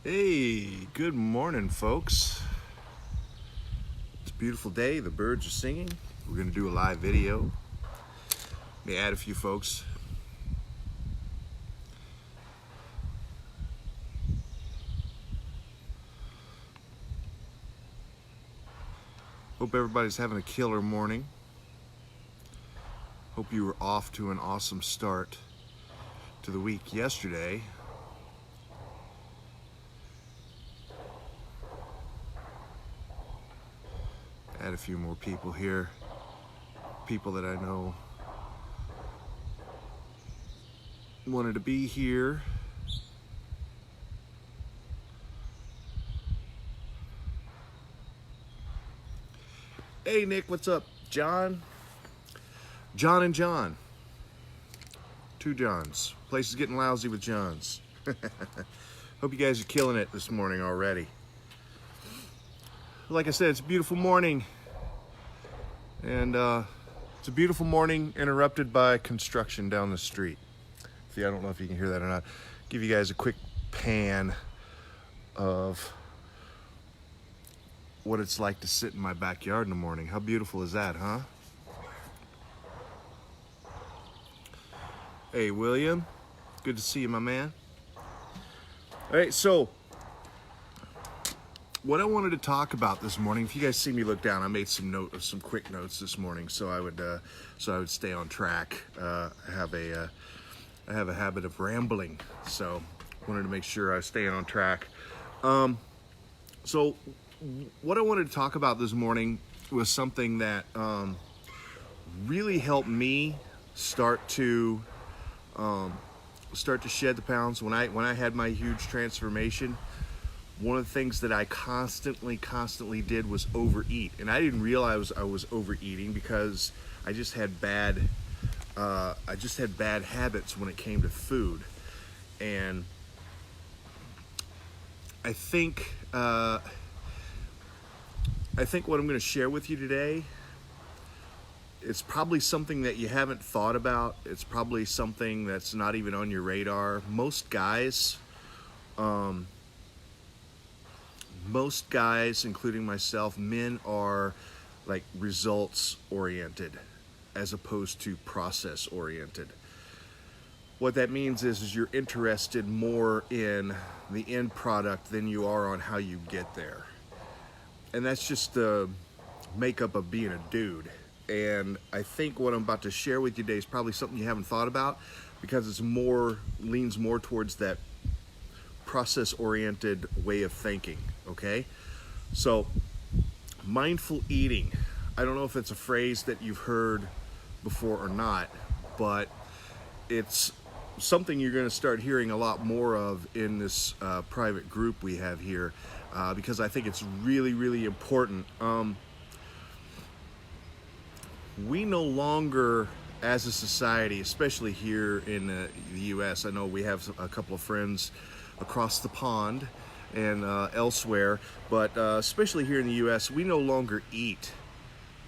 Hey, good morning, folks. It's a beautiful day. The birds are singing. We're going to do a live video. Let me add a few folks. Hope everybody's having a killer morning. Hope you were off to an awesome start to the week yesterday. Add a few more people here. People that I know wanted to be here. Hey Nick, what's up? John and John. Two Johns. Place is getting lousy with Johns. Hope you guys are killing it this morning already. Like I said, it's a beautiful morning. And it's a beautiful morning interrupted by construction down the street. See, I don't know if you can hear that or not. Give you guys a quick pan of what it's like to sit in my backyard in the morning. How beautiful is that, huh? Hey, William. Good to see you, my man. All right, so what I wanted to talk about this morning, if you guys see me look down, I made some quick notes this morning, so I would stay on track. I have a habit of rambling, so wanted to make sure I stay on track. So what I wanted to talk about this morning was something that really helped me start to shed the pounds when I had my huge transformation. One of the things that I constantly did was overeat, and I didn't realize I was overeating because I just had bad habits when it came to food. And I think what I'm going to share with you today, it's probably something that you haven't thought about. It's probably something that's not even on your radar. Most guys, including myself, men are like results oriented as opposed to process oriented. What that means is you're interested more in the end product than you are on how you get there. And that's just the makeup of being a dude. And I think what I'm about to share with you today is probably something you haven't thought about, because it's leans more towards that process-oriented way of thinking, okay? So, mindful eating. I don't know if it's a phrase that you've heard before or not, but it's something you're going to start hearing a lot more of in this private group we have here, because I think it's really, really important. We no longer, as a society, especially here in the U.S., I know we have a couple of friends across the pond and elsewhere, but especially here in the U.S., we no longer eat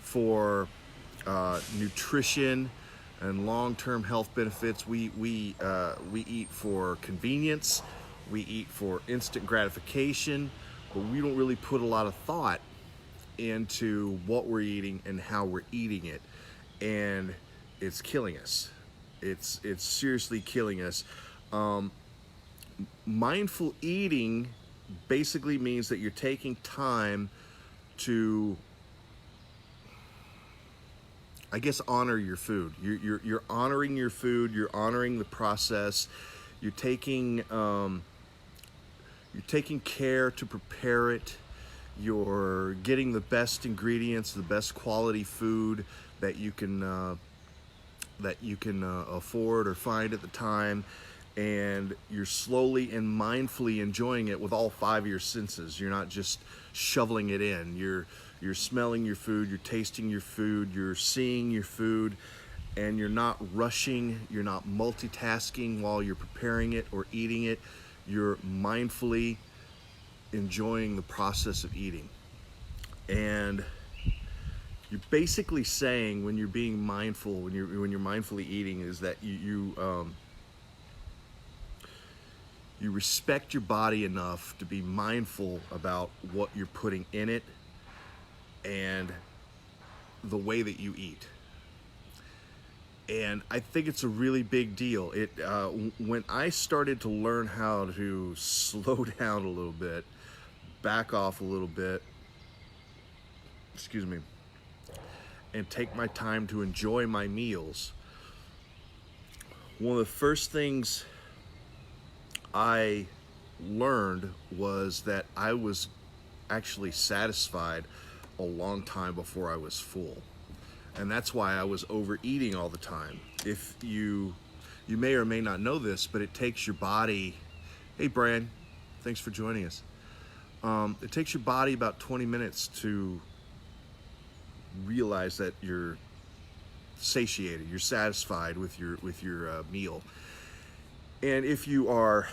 for nutrition and long-term health benefits. We eat for convenience. We eat for instant gratification, but we don't really put a lot of thought into what we're eating and how we're eating it, and it's killing us. It's seriously killing us. Mindful eating basically means that you're taking time to, I guess, honor your food. You're honoring your food. You're honoring the process. You're taking care to prepare it. You're getting the best ingredients, the best quality food that you can afford or find at the time, and you're slowly and mindfully enjoying it with all five of your senses. You're not just shoveling it in. You're smelling your food, you're tasting your food, you're seeing your food, and you're not rushing, you're not multitasking while you're preparing it or eating it. You're mindfully enjoying the process of eating. And you're basically saying, when you're being mindful, when you're mindfully eating, is that you respect your body enough to be mindful about what you're putting in it and the way that you eat. And I think it's a really big deal. When I started to learn how to slow down a little bit, back off a little bit, excuse me, and take my time to enjoy my meals, one of the first things I learned was that I was actually satisfied a long time before I was full. And that's why I was overeating all the time. If you may or may not know this, but it takes your body, hey Brian, thanks for joining us. It takes your body about 20 minutes to realize that you're satiated, you're satisfied with your meal. And if you are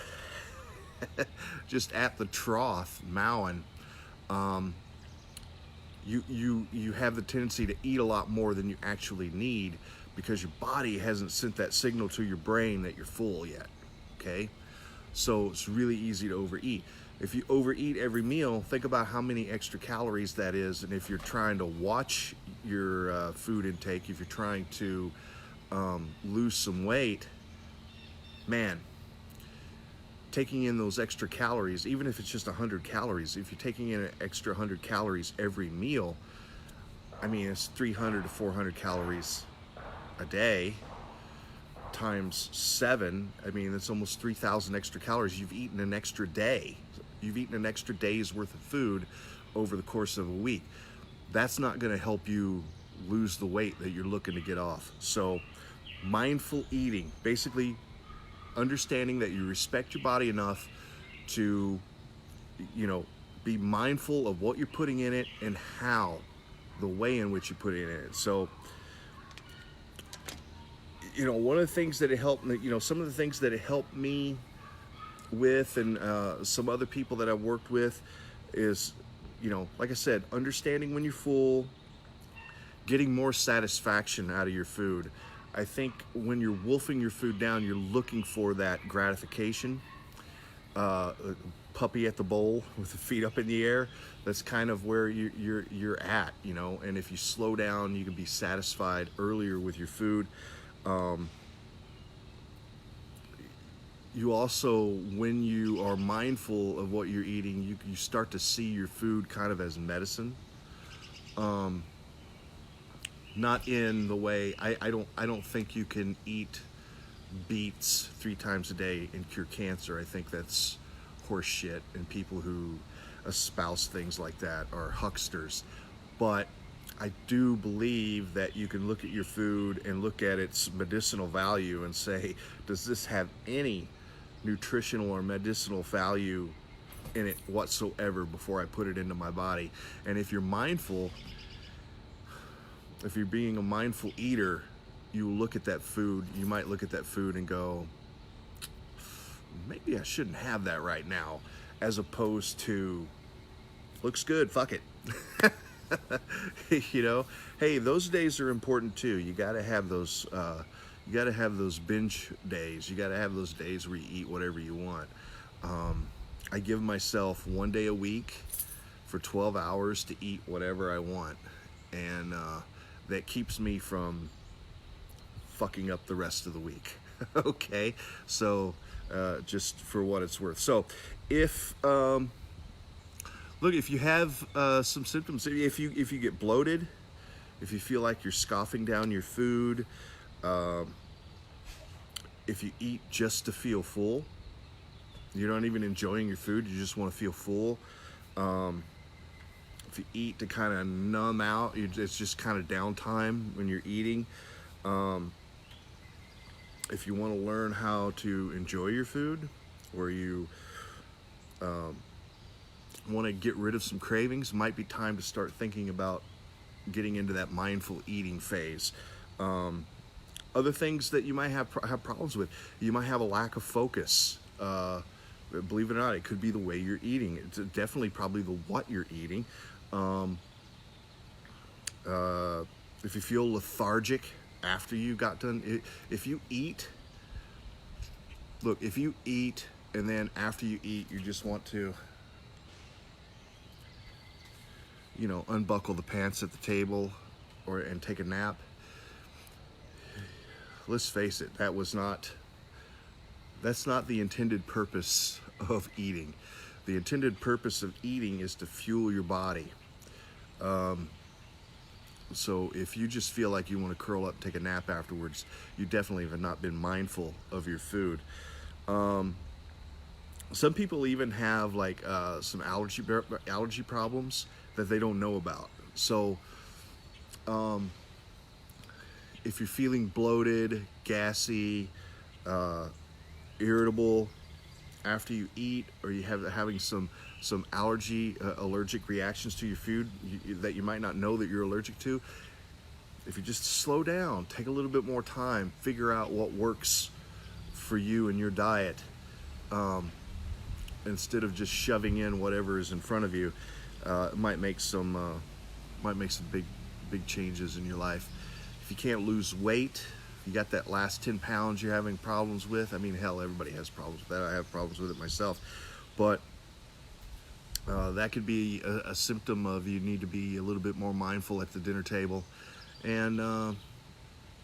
just at the trough mowing, you have the tendency to eat a lot more than you actually need because your body hasn't sent that signal to your brain that you're full yet. Okay, so it's really easy to overeat. If you overeat every meal, think about how many extra calories that is. And if you're trying to watch your food intake, if you're trying to lose some weight, man, taking in those extra calories, even if it's just 100 calories, if you're taking in an extra 100 calories every meal, I mean, it's 300 to 400 calories a day times 7. I mean, that's almost 3,000 extra calories. You've eaten an extra day. You've eaten an extra day's worth of food over the course of a week. That's not going to help you lose the weight that you're looking to get off. So mindful eating, basically understanding that you respect your body enough to, be mindful of what you're putting in it and how, the way in which you put it in it. So, one of the things that it helped me, some of the things that it helped me with and some other people that I've worked with is, like I said, understanding when you're full, getting more satisfaction out of your food. I think when you're wolfing your food down, you're looking for that gratification. Puppy at the bowl with the feet up in the air. That's kind of where you're at, And if you slow down, you can be satisfied earlier with your food. You also, when you are mindful of what you're eating, you start to see your food kind of as medicine. Not in the way I don't think you can eat beets 3 times a day and cure cancer. I think that's horse shit, and people who espouse things like that are hucksters. But I do believe that you can look at your food and look at its medicinal value and say, does this have any nutritional or medicinal value in it whatsoever before I put it into my body? And if you're mindful, if you're being a mindful eater, you look at that food, you might look at that food and go, maybe I shouldn't have that right now, as opposed to, looks good, fuck it. Hey, those days are important too. You got to have those binge days. You got to have those days where you eat whatever you want. I give myself 1 day a week for 12 hours to eat whatever I want, and that keeps me from fucking up the rest of the week. Okay, so just for what it's worth. So if look, if you have some symptoms, if you get bloated, if you feel like you're scoffing down your food, if you eat just to feel full, you're not even enjoying your food, you just want to feel full. If you eat to kind of numb out, it's just kind of downtime when you're eating. If you want to learn how to enjoy your food, or you want to get rid of some cravings, might be time to start thinking about getting into that mindful eating phase. Other things that you might have problems with, you might have a lack of focus. Believe it or not, it could be the way you're eating. It's definitely probably the what you're eating. If you feel lethargic after you got done, if you eat and then after you eat, you just want to, you know, unbuckle the pants at the table and take a nap. Let's face it, that's not the intended purpose of eating. The intended purpose of eating is to fuel your body. So if you just feel like you want to curl up and take a nap afterwards, you definitely have not been mindful of your food. Some people even have like some allergy problems that they don't know about. So if you're feeling bloated, gassy, irritable after you eat, or you having some allergic reactions to your food that you might not know that you're allergic to, if you just slow down, take a little bit more time, figure out what works for you and your diet, instead of just shoving in whatever is in front of you, it might make some big changes in your life. If you can't lose weight, you got that last 10 pounds you're having problems with. I mean, hell, everybody has problems with that. I have problems with it myself. But that could be a symptom of you need to be a little bit more mindful at the dinner table. And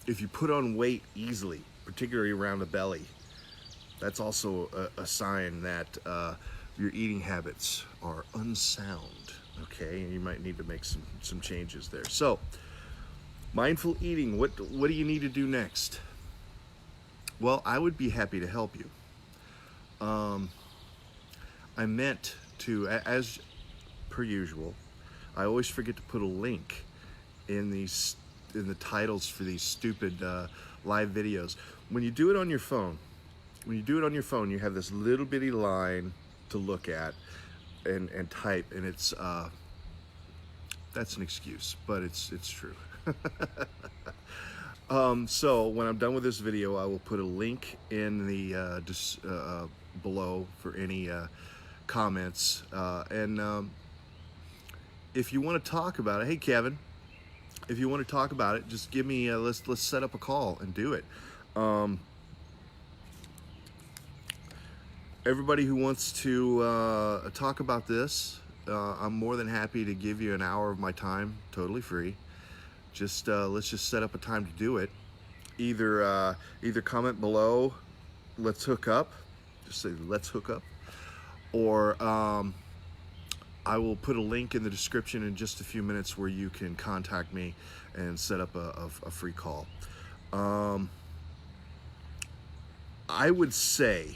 if you put on weight easily, particularly around the belly, that's also a sign that your eating habits are unsound, okay? And you might need to make some changes there. So, mindful eating, what do you need to do next? Well, I would be happy to help you. I meant to, as per usual, I always forget to put a link in the titles for these stupid live videos. When you do it on your phone, you have this little bitty line to look at and type, and it's that's an excuse, but it's true. So when I'm done with this video, I will put a link in the below for any comments, and if you want to talk about it, hey Kevin, if you want to talk about it, just give me let's set up a call and do it. Everybody who wants to talk about this, I'm more than happy to give you an hour of my time, totally free. Just let's just set up a time to do it. Either comment below, let's hook up. Just say let's hook up, or I will put a link in the description in just a few minutes where you can contact me and set up a free call. I would say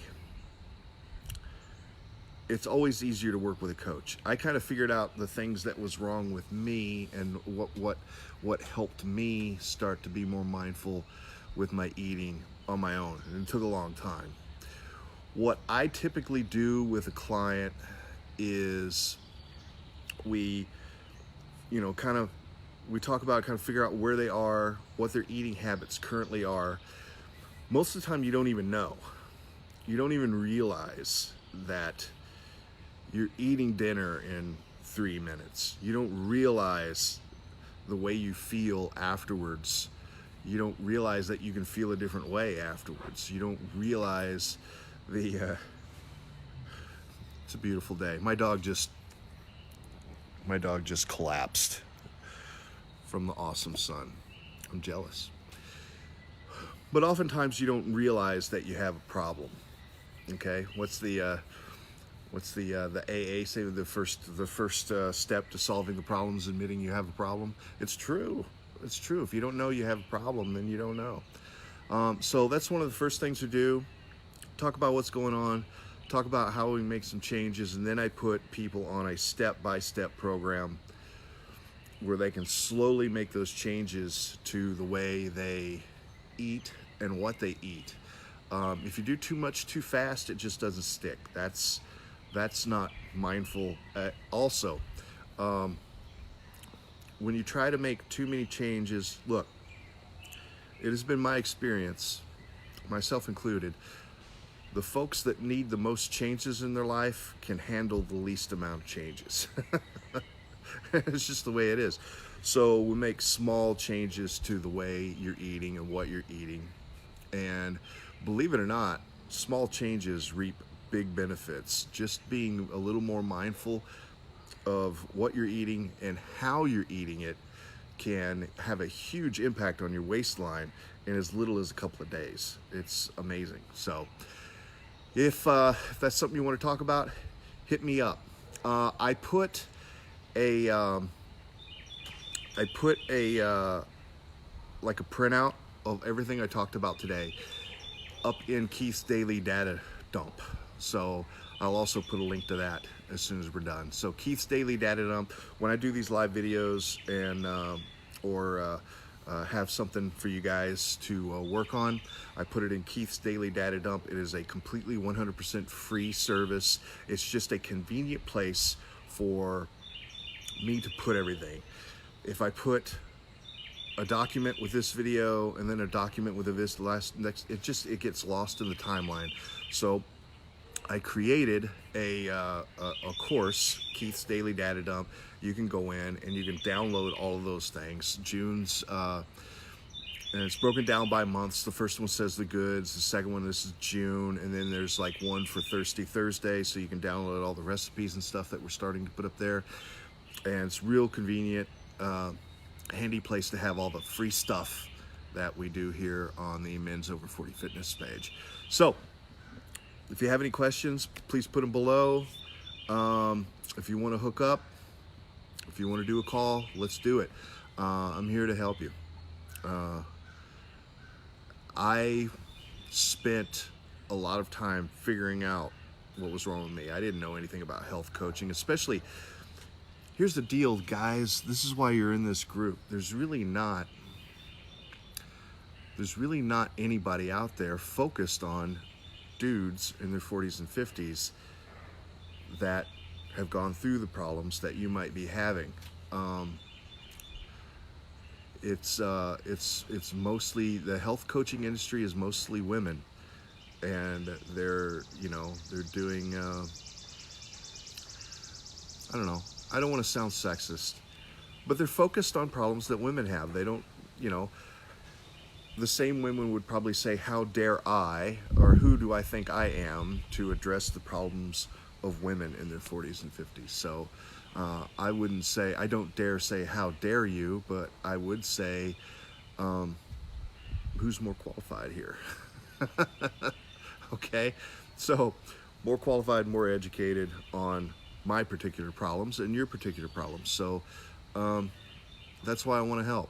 it's always easier to work with a coach. I kind of figured out the things that was wrong with me and what helped me start to be more mindful with my eating on my own. And it took a long time. What I typically do with a client is we talk about, kind of figure out where they are, what their eating habits currently are. Most of the time you don't even know. You don't even realize that you're eating dinner in 3 minutes. You don't realize the way you feel afterwards. You don't realize that you can feel a different way afterwards. You don't realize it's a beautiful day. My dog just collapsed from the awesome sun. I'm jealous. But oftentimes you don't realize that you have a problem. Okay? What's the AA say? The first step to solving the problem is admitting you have a problem. It's true. It's true. If you don't know you have a problem, then you don't know. So that's one of the first things to do. Talk about what's going on. Talk about how we make some changes, and then I put people on a step-by-step program where they can slowly make those changes to the way they eat and what they eat. If you do too much too fast, it just doesn't stick. That's not mindful. Also, when you try to make too many changes, look, it has been my experience, myself included, the folks that need the most changes in their life can handle the least amount of changes. It's just the way it is. So we make small changes to the way you're eating and what you're eating. And believe it or not, small changes reap big benefits. Just being a little more mindful of what you're eating and how you're eating it can have a huge impact on your waistline in as little as a couple of days. It's amazing. So if that's something you want to talk about, hit me up. I put a like a printout of everything I talked about today up in Keith's daily data dump. So I'll also put a link to that as soon as we're done. So Keith's daily data dump, when I do these live videos and have something for you guys to work on, I put it in Keith's daily data dump. It is a completely 100% free service. It's just a convenient place for me to put everything. If I put a document with this video and then a document with this next, it gets lost in the timeline. So I created a course, Keith's Daily Data Dump. You can go in and you can download all of those things. June's, and it's broken down by months. The first one says the goods. The second one, this is June. And then there's like one for Thirsty Thursday. So you can download all the recipes and stuff that we're starting to put up there. And it's real convenient, handy place to have all the free stuff that we do here on the Men's Over 40 Fitness page. So if you have any questions, please put them below. If you want to hook up, if you want to do a call, let's do it. I'm here to help you. I spent a lot of time figuring out what was wrong with me. I didn't know anything about health coaching, especially. Here's the deal, guys. This is why you're in this group. There's really not anybody out there focused on dudes in their 40s and 50s that have gone through the problems that you might be having. It's mostly, the health coaching industry is mostly women, and they're doing, I don't know. I don't want to sound sexist, but they're focused on problems that women have. They don't, the same women would probably say, how dare I, or who do I think I am to address the problems of women in their 40s and 50s. So I wouldn't say, I don't dare say, how dare you, but I would say, who's more qualified here? Okay, so more qualified, more educated on my particular problems and your particular problems. So that's why I want to help.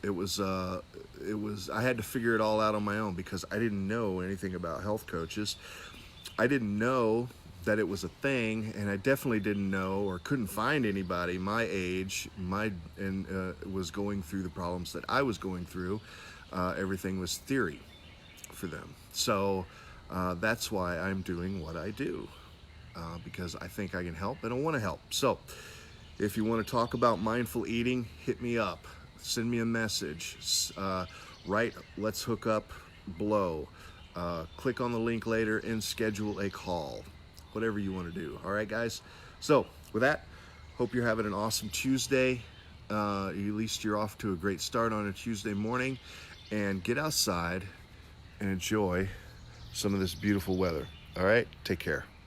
It was I had to figure it all out on my own because I didn't know anything about health coaches. I didn't know that it was a thing, and I definitely didn't know or couldn't find anybody my age, was going through the problems that I was going through. Everything was theory for them. So that's why I'm doing what I do. Because I think I can help and I want to help. So if you want to talk about mindful eating, hit me up. Send me a message. Write Let's Hook Up below. Click on the link later and schedule a call. Whatever you want to do. All right, guys? So with that, hope you're having an awesome Tuesday. At least you're off to a great start on a Tuesday morning. And get outside and enjoy some of this beautiful weather. All right? Take care.